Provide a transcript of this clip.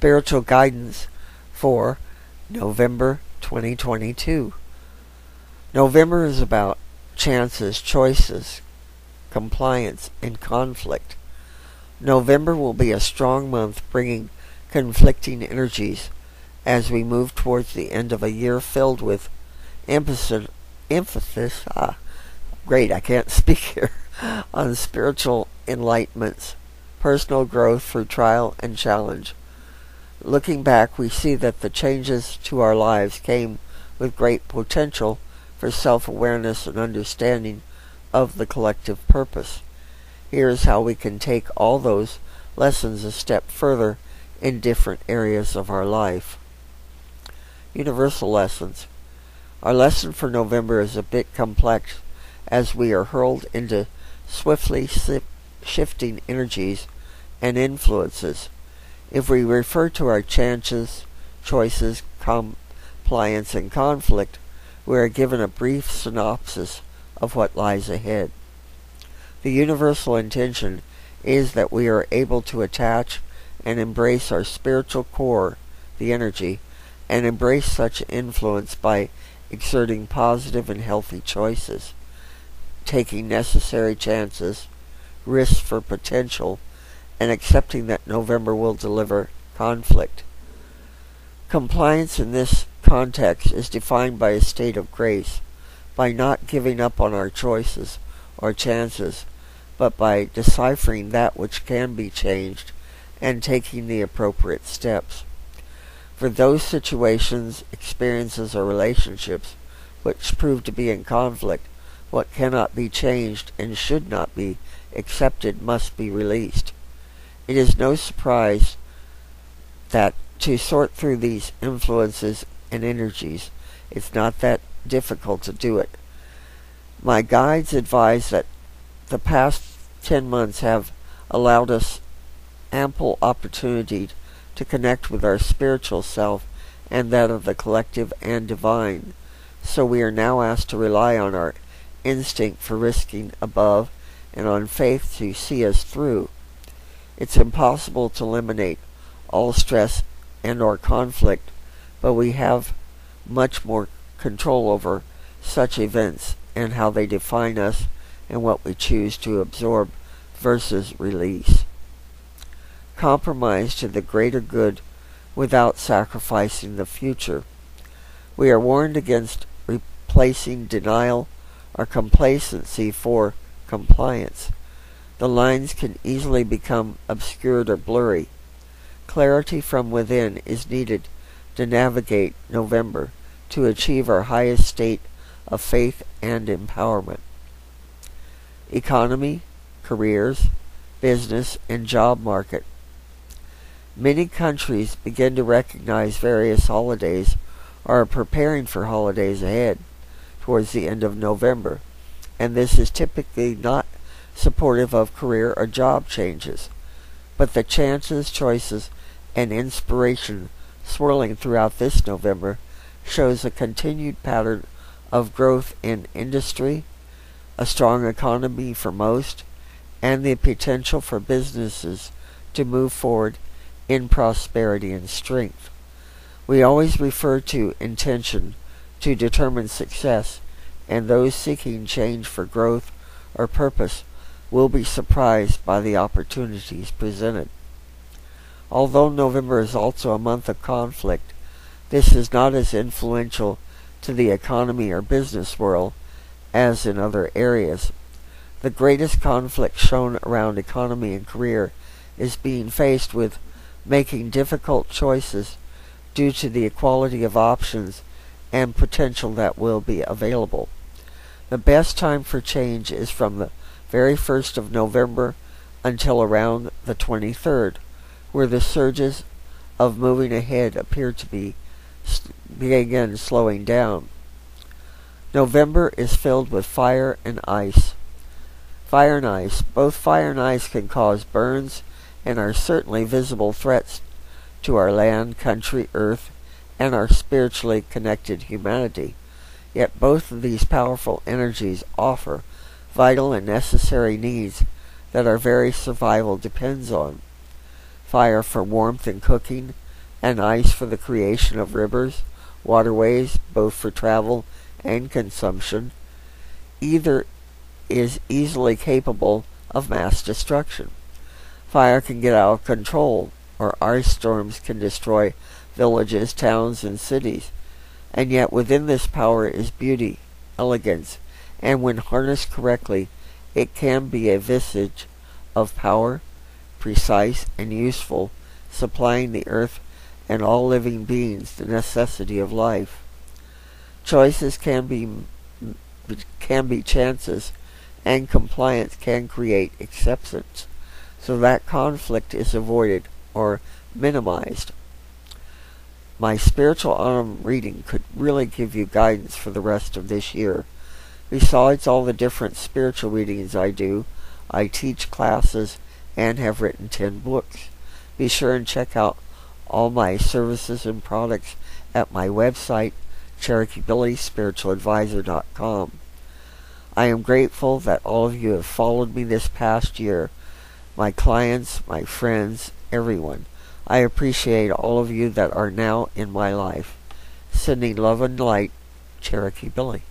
Spiritual guidance for November 2022. November is about chances, choices, compliance, and conflict. November will be a strong month, bringing conflicting energies as we move towards the end of a year filled with emphasis I can't speak here, on spiritual enlightenments, personal growth through trial and challenge. Looking back, we see that the changes to our lives came with great potential for self-awareness and understanding of the collective purpose. Here's how we can take all those lessons a step further in different areas of our life. Universal lessons. Our lesson for November is a bit complex as we are hurled into swiftly shifting energies and influences. If we refer to our chances, choices, compliance, and conflict, we are given a brief synopsis of what lies ahead. The universal intention is that we are able to attach and embrace our spiritual core, the energy, and embrace such influence by exerting positive and healthy choices, taking necessary chances, risks for potential, and accepting that November will deliver conflict. Compliance in this context is defined by a state of grace, by not giving up on our choices or chances, but by deciphering that which can be changed and taking the appropriate steps. For those situations, experiences, or relationships which prove to be in conflict, what cannot be changed and should not be accepted must be released. It is no surprise that to sort through these influences and energies, it's not that difficult to do it. My guides advise that the past 10 months have allowed us ample opportunity to connect with our spiritual self and that of the collective and divine, so we are now asked to rely on our instinct for risking above and on faith to see us through. It's impossible to eliminate all stress and or conflict, but we have much more control over such events and how they define us and what we choose to absorb versus release. Compromise to the greater good without sacrificing the future. We are warned against replacing denial or complacency for compliance. The lines can easily become obscured or blurry. Clarity from within is needed to navigate November to achieve our highest state of faith and empowerment. Economy, careers, business, and job market. Many countries begin to recognize various holidays or are preparing for holidays ahead towards the end of November, and this is typically not supportive of career or job changes, but the chances, choices, and inspiration swirling throughout this November shows a continued pattern of growth in industry, a strong economy for most, and the potential for businesses to move forward in prosperity and strength. We always refer to intention to determine success, and those seeking change for growth or purpose will be surprised by the opportunities presented. Although November is also a month of conflict, this is not as influential to the economy or business world as in other areas. The greatest conflict shown around economy and career is being faced with making difficult choices due to the equality of options and potential that will be available. The best time for change is from the very 1st of November until around the 23rd, where the surges of moving ahead appear to be again slowing down. November is filled with fire and ice. Fire and ice. Both fire and ice can cause burns and are certainly visible threats to our land, country, earth, and our spiritually connected humanity. Yet both of these powerful energies offer vital and necessary needs that our very survival depends on. Fire for warmth and cooking, and ice for the creation of rivers, waterways, both for travel and consumption. Either is easily capable of mass destruction. Fire can get out of control, or ice storms can destroy villages, towns, and cities. And yet within this power is beauty, elegance, and when harnessed correctly, it can be a visage of power, precise and useful, supplying the earth and all living beings the necessity of life. Choices can be chances, and compliance can create acceptance, so that conflict is avoided or minimized. My spiritual autumn reading could really give you guidance for the rest of this year. Besides all the different spiritual readings I do, I teach classes and have written 10 books. Be sure and check out all my services and products at my website, CherokeeBillieSpiritualAdvisor.com. I am grateful that all of you have followed me this past year. My clients, my friends, everyone. I appreciate all of you that are now in my life. Sending love and light, Cherokee Billie.